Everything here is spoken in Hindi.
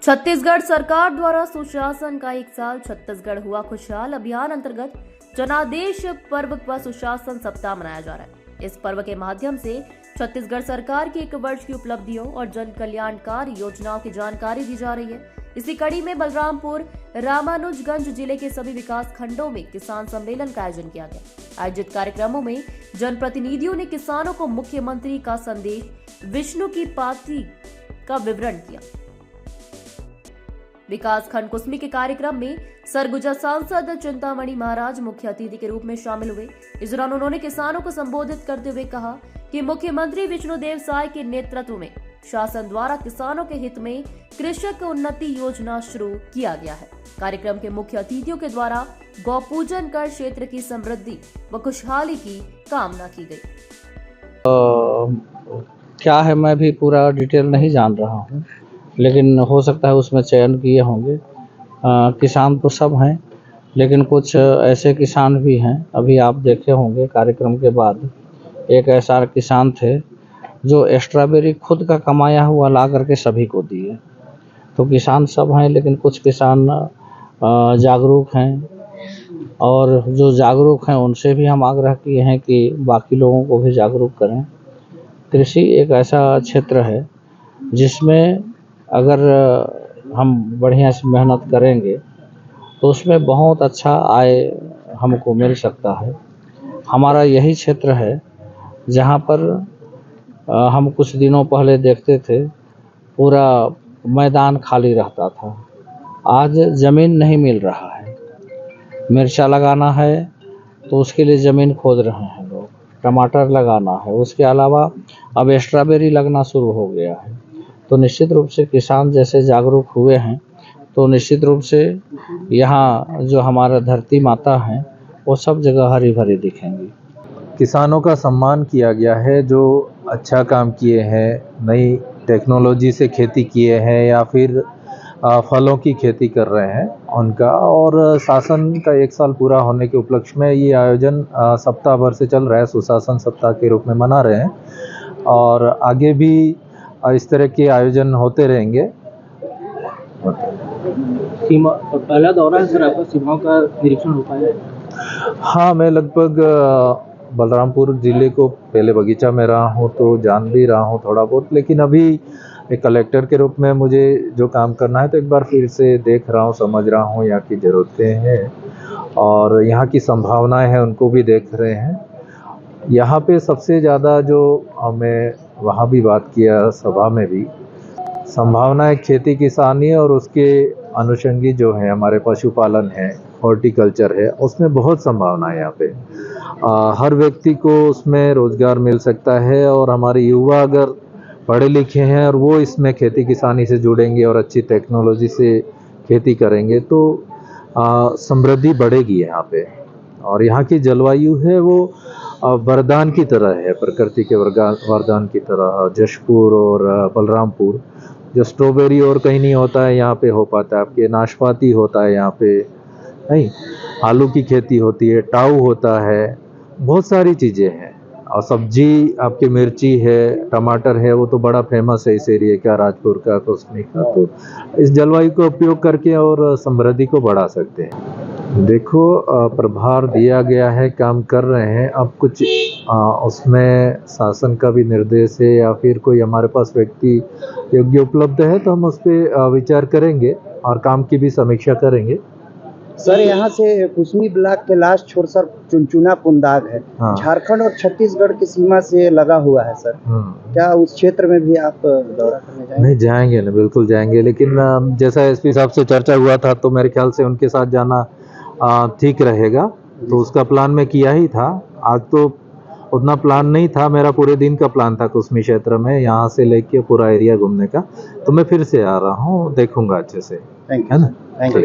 छत्तीसगढ़ सरकार द्वारा सुशासन का एक साल छत्तीसगढ़ हुआ खुशहाल अभियान अंतर्गत जनादेश पर्व व सुशासन सप्ताह मनाया जा रहा है। इस पर्व के माध्यम से छत्तीसगढ़ सरकार की 1 वर्ष की उपलब्धियों और जन कल्याणकारी योजनाओं की जानकारी दी जा रही है। इसी कड़ी में बलरामपुर रामानुजगंज जिले के सभी विकास खंडों में किसान सम्मेलन का आयोजन किया गया। आयोजित कार्यक्रमों में जनप्रतिनिधियों ने किसानों को मुख्यमंत्री का संदेश विष्णु की पाती का विवरण किया। विकास खंड कुसमी के कार्यक्रम में सरगुजा सांसद चिंतामणि महाराज मुख्य अतिथि के रूप में शामिल हुए। इस दौरान उन्होंने किसानों को संबोधित करते हुए कहा कि मुख्यमंत्री विष्णुदेव साय के नेतृत्व में शासन द्वारा किसानों के हित में कृषक उन्नति योजना शुरू किया गया है। कार्यक्रम के मुख्य अतिथियों के द्वारा गौ पूजन कर क्षेत्र की समृद्धि व खुशहाली की कामना की गई। क्या है, मैं भी पूरा डिटेल नहीं जान रहा हूँ, लेकिन हो सकता है उसमें चयन किए होंगे। किसान तो सब हैं, लेकिन कुछ ऐसे किसान भी हैं। अभी आप देखे होंगे कार्यक्रम के बाद एक ऐसा किसान थे जो स्ट्रॉबेरी खुद का कमाया हुआ ला करके सभी को दिए। तो किसान सब हैं, लेकिन कुछ किसान जागरूक हैं, और जो जागरूक हैं उनसे भी हम आग्रह किए हैं कि बाकी लोगों को भी जागरूक करें। कृषि एक ऐसा क्षेत्र है जिसमें अगर हम बढ़िया से मेहनत करेंगे तो उसमें बहुत अच्छा आय हमको मिल सकता है। हमारा यही क्षेत्र है जहाँ पर हम कुछ दिनों पहले देखते थे पूरा मैदान खाली रहता था। आज ज़मीन नहीं मिल रहा है। मिर्चा लगाना है तो उसके लिए ज़मीन खोद रहे हैं लोग, टमाटर लगाना है, उसके अलावा अब स्ट्रॉबेरी लगना शुरू हो गया है। तो निश्चित रूप से किसान जैसे जागरूक हुए हैं तो निश्चित रूप से यहाँ जो हमारा धरती माता है वो सब जगह हरी भरी दिखेंगी। किसानों का सम्मान किया गया है जो अच्छा काम किए हैं, नई टेक्नोलॉजी से खेती किए हैं या फिर फलों की खेती कर रहे हैं उनका। और शासन का 1 साल पूरा होने के उपलक्ष्य में ये आयोजन सप्ताह भर से चल रहा है, सुशासन सप्ताह के रूप में मना रहे हैं और आगे भी इस तरह के आयोजन होते रहेंगे। सीमा पहला दौरा है सर आपका, सीमाओं का निरीक्षण हो पाया? हाँ, मैं लगभग बलरामपुर ज़िले को पहले बगीचा में रहा हूँ तो जान भी रहा हूँ थोड़ा बहुत, लेकिन अभी एक कलेक्टर के रूप में मुझे जो काम करना है तो एक बार फिर से देख रहा हूँ, समझ रहा हूँ यहाँ की ज़रूरतें हैं और यहाँ की संभावनाएं हैं उनको भी देख रहे हैं। यहाँ पे सबसे ज़्यादा जो हमें वहाँ भी बात किया सभा में भी, संभावनाएं खेती किसानी और उसके अनुषंगी जो है हमारे पशुपालन है, हॉर्टिकल्चर है, उसमें बहुत संभावना है यहाँ पे। हर व्यक्ति को उसमें रोज़गार मिल सकता है और हमारे युवा अगर पढ़े लिखे हैं और वो इसमें खेती किसानी से जुड़ेंगे और अच्छी टेक्नोलॉजी से खेती करेंगे तो समृद्धि बढ़ेगी यहाँ पे। और यहाँ की जलवायु है वो वरदान की तरह है, प्रकृति के वरदान की तरह। जशपुर और बलरामपुर जो स्ट्रॉबेरी और कहीं नहीं होता है यहाँ पे हो पाता है। आपके नाशपाती होता है यहाँ पे, नहीं, आलू की खेती होती है, टाऊ होता है, बहुत सारी चीज़ें हैं। और सब्जी आपके मिर्ची है, टमाटर है, वो तो बड़ा फेमस है इस एरिया का, राजपुर का, कुसमी का। तो इस जलवायु का उपयोग करके और समृद्धि को बढ़ा सकते हैं। देखो, प्रभार दिया गया है, काम कर रहे हैं। अब कुछ उसमें शासन का भी निर्देश है या फिर कोई हमारे पास व्यक्ति योग्य उपलब्ध है तो हम उस पर विचार करेंगे और काम की भी समीक्षा करेंगे। सर, यहाँ से कुसमी ब्लॉक के लास्ट छोर सर चुनचुना पुंदाग है। हाँ। झारखंड और छत्तीसगढ़ की सीमा से लगा हुआ है सर। क्या उस क्षेत्र में भी आप दौरा करने जाएंगे? नहीं, जाएंगे ना, बिल्कुल जाएंगे, लेकिन जैसा एसपी साहब से चर्चा हुआ था तो मेरे ख्याल से उनके साथ जाना ठीक रहेगा। तो उसका प्लान मैं किया ही था। आज तो उतना प्लान नहीं था, मेरा पूरे दिन का प्लान था कुसमी क्षेत्र में यहाँ से लेके पूरा एरिया घूमने का। तो मैं फिर से आ रहा हूँ, देखूंगा अच्छे से, है ना। Thank you.